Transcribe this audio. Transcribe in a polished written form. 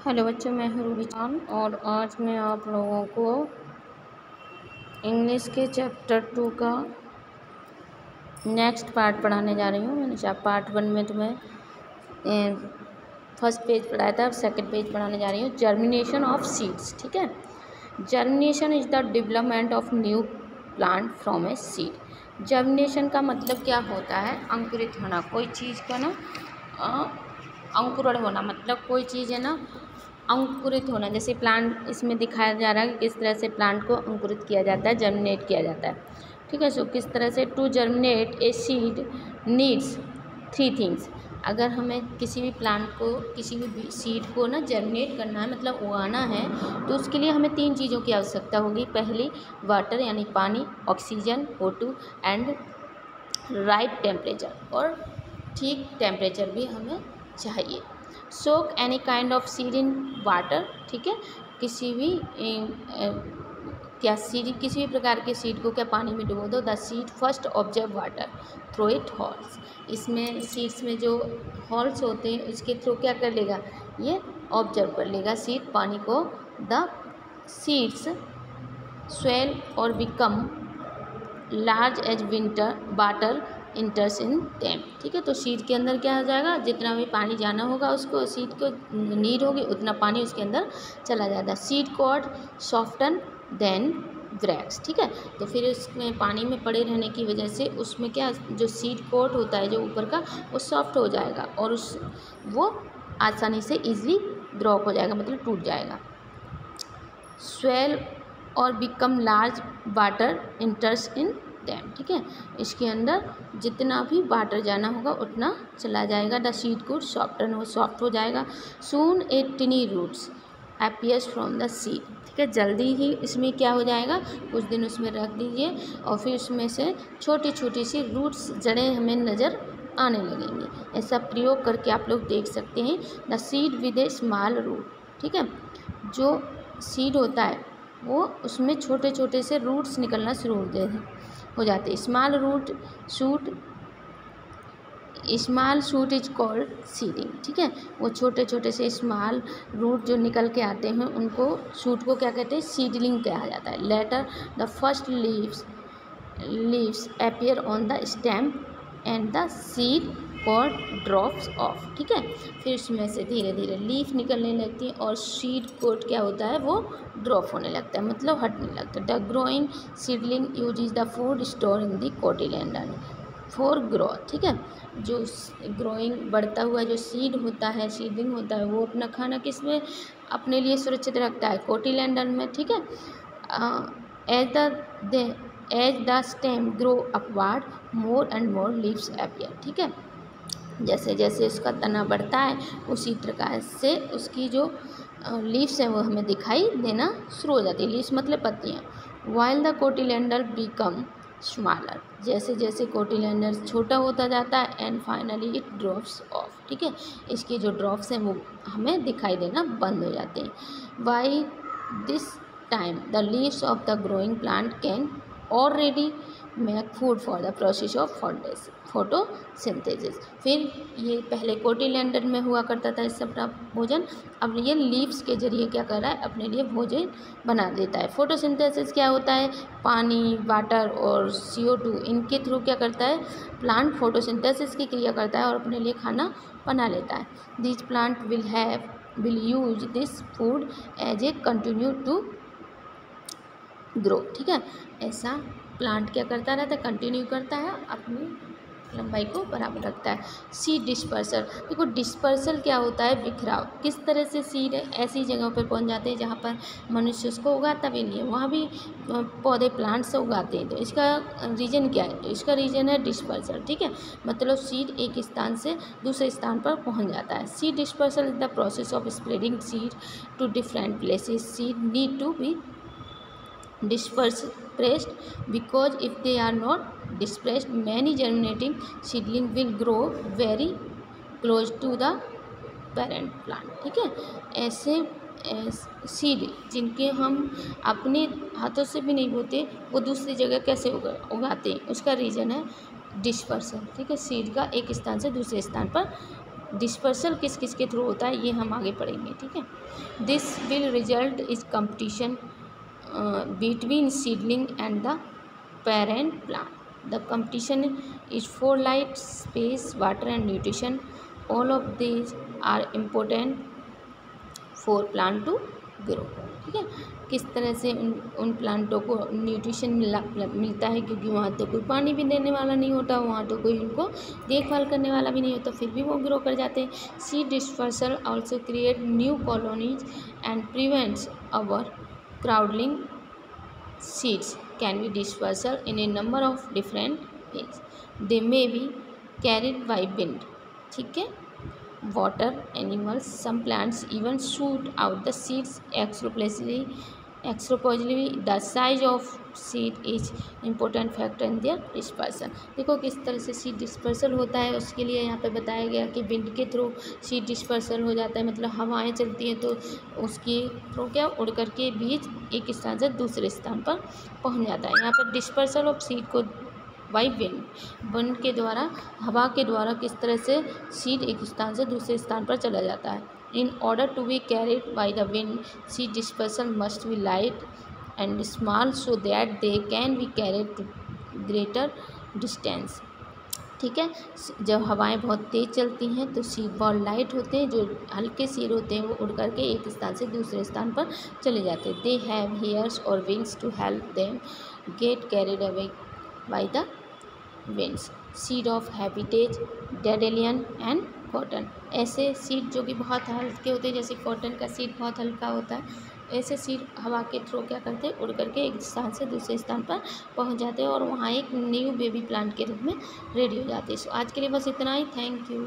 Hello बच्चों, मैं हूँ रूबी खान और आज मैं आप लोगों को इंग्लिश के चैप्टर 2 का नेक्स्ट पार्ट पढ़ाने जा रही हूँ। मैंने पार्ट 1 में तुम्हें फर्स्ट पेज पढ़ाया था, अब सेकंड पेज पढ़ाने जा रही हूँ। Germination of seeds. ठीक है, germination is the development of new plant from a seed. Germination का मतलब क्या होता है? अंकुरित होना। कोई चीज़ का ना अंकुरण होना, मतलब कोई चीज़ है ना अंकुरित होना। जैसे प्लांट इसमें दिखाया जा रहा है कि किस तरह से प्लांट को अंकुरित किया जाता है, जर्मिनेट किया जाता है। ठीक है, सो किस तरह से to germinate a seed needs 3 things. अगर हमें किसी भी प्लांट को, किसी भी सीड को ना जर्मिनेट करना है, मतलब उगाना है, तो उसके लिए हमें 3 चीज़ों की आवश्यकता होगी। पहली वाटर यानी पानी, oxygen O2 and right temperature, और ठीक टेम्परेचर भी हमें चाहिए। Soak any kind of seed in water. ठीक है, किसी भी किसी भी प्रकार के सीड को क्या पानी में डुबो दो। The seed first observe water through it halls. इसमें सीड्स में जो हॉल्स होते हैं उसके थ्रू क्या कर लेगा, ये ऑब्जर्व कर लेगा सीड पानी को। द सीड्स स्वेल और become large as winter water enters in them. ठीक है, तो सीड के अंदर क्या हो जाएगा, जितना भी पानी जाना होगा उसको, सीड को नीड होगी उतना पानी उसके अंदर चला जाएगा। Seed coat soften then breaks. ठीक है, तो फिर उसमें पानी में पड़े रहने की वजह से उसमें क्या, जो सीड कोट होता है जो ऊपर का, वो सॉफ्ट हो जाएगा और वो आसानी से ईजिली ब्रोक हो जाएगा, मतलब टूट जाएगा। स्वेल और बिकम लार्ज वाटर इंटर्स इन डैम। ठीक है, इसके अंदर जितना भी वाटर जाना होगा उतना चला जाएगा। द सीड कुड सॉफ्टन, वो सॉफ्ट हो जाएगा। Soon a tiny roots appears from the seed. ठीक है, जल्दी ही इसमें क्या हो जाएगा, कुछ दिन उसमें रख दीजिए और फिर उसमें से छोटी छोटी सी रूट्स, जड़ें हमें नज़र आने लगेंगी। ऐसा प्रयोग करके आप लोग देख सकते हैं। The seed with a small root. ठीक है, जो सीड होता है वो उसमें छोटे छोटे से रूट्स निकलना शुरू हो जाते हैं। Small shoot is called seeding. ठीक है, वो छोटे छोटे से स्मॉल रूट जो निकल के आते हैं उनको, शूट को क्या कहते हैं, सीडलिंग कहा जाता है। Later the first leaves appear on the stem and the seed और ड्रॉप्स ऑफ। ठीक है, फिर उसमें से धीरे धीरे लीफ निकलने लगती है और सीड कोट क्या होता है, वो ड्रॉप होने लगता है, मतलब हटने लगता है। The growing seedling use the food store in the cotyledon for growth. ठीक है, जो ग्रोइंग बढ़ता हुआ जो सीड होता है, सीडलिंग होता है, वो अपना खाना किस में अपने लिए सुरक्षित रखता है, कोटिलेडन में। ठीक है, as the stem grow upward more and more leaves appear. ठीक है, जैसे जैसे उसका तना बढ़ता है उसी प्रकार से उसकी जो लीव्स हैं वो हमें दिखाई देना शुरू हो जाती है। लीव्स मतलब पत्तियाँ। While the cotyledon become smaller, जैसे जैसे कोटिलेडन छोटा होता जाता है, and finally it drops off. ठीक है, इसके जो ड्रॉप्स हैं वो हमें दिखाई देना बंद हो जाते हैं। By this time the leaves of the growing plant can already make food for the process of photosynthesis. फिर ये पहले कोटिलेडन में हुआ करता था इस सब का भोजन, अब ये लीव्स के जरिए क्या कर रहा है, अपने लिए भोजन बना देता है। फोटोसिंथेसिस क्या होता है, पानी, वाटर और CO2 इनके थ्रू क्या करता है, प्लांट फोटोसिंथेसिस की क्रिया करता है और अपने लिए खाना बना लेता है। This plant will use this food as a continue to grow. ठीक है, ऐसा प्लांट क्या करता रहता है, कंटिन्यू करता है, अपनी लंबाई को बराबर रखता है। Seed dispersal. देखो डिस्पर्सल क्या होता है, बिखराव। किस तरह से सीड ऐसी जगहों पर पहुंच जाते हैं जहां पर मनुष्य उसको उगाता भी नहीं है, वहां भी पौधे प्लांट से उगाते हैं। तो इसका रीजन क्या है, तो इसका रीजन है डिस्पर्सल। ठीक है, मतलब सीड एक स्थान से दूसरे स्थान पर पहुँच जाता है। Seed dispersal is the process of spreading seed to different places. Seed need to be dispersed because if they are not dispersed many germinating seedling will grow very close to the parent plant। ठीक है, ऐसे seed जिनके हम अपने हाथों से भी नहीं बोते वो दूसरी जगह कैसे उगाते हैं, उसका रीज़न है डिस्पर्सन। ठीक है, सीड का एक स्थान से दूसरे स्थान पर डिस्पर्सल किस किस के थ्रू होता है ये हम आगे पढ़ेंगे, ठीक है। This will result is competition between seedling and the parent plant. The competition is for light, space, water and nutrition. All of these are important for plant to grow, ठीक है। किस तरह से उन प्लांटों को न्यूट्रिशन मिलता है, क्योंकि वहाँ तो कोई पानी भी देने वाला नहीं होता, वहाँ तो कोई उनको देखभाल करने वाला भी नहीं होता, फिर भी वो ग्रो कर जाते हैं। Seed dispersal also create new colonies and prevents our crowding. Seeds can be dispersed in a number of different ways. They may be carried by wind, ठीक है, water, animals. Some plants even shoot out the seeds extrapolarly. The size of seed is important factor in their dispersal. देखो किस तरह से seed dispersal होता है, उसके लिए यहाँ पे बताया गया कि विंड के थ्रू सीड डिस्पर्सल हो जाता है, मतलब हवाएं चलती हैं तो उसके थ्रू क्या उड़ करके बीज एक स्थान से दूसरे स्थान पर पहुँच जाता है। यहाँ पर डिस्पर्सल ऑफ सीड को बाई विंड के द्वारा, हवा के द्वारा किस तरह से सीड एक स्थान से दूसरे स्थान पर चला जाता है। In order to be carried by the wind, seed dispersal must be light and small so that they can be carried to greater distance, ठीक है। जब हवाएं बहुत तेज़ चलती हैं तो सीड बहुत लाइट होते हैं, जो हल्के सीड होते हैं वो उड़ करके एक स्थान से दूसरे स्थान पर चले जाते हैं। दे हैव हेयर्स और wings to help them get carried away by the winds. Seed of habitage, dandelion and cotton. ऐसे सीड जो कि बहुत हल्के होते हैं, जैसे कॉटन का सीड बहुत हल्का होता है, ऐसे सीड हवा के थ्रू क्या करते हैं, उड़ करके एक स्थान से दूसरे स्थान पर पहुंच जाते हैं और वहाँ एक न्यू बेबी प्लांट के रूप में रेडी हो जाते हैं। सो आज के लिए बस इतना ही। Thank you.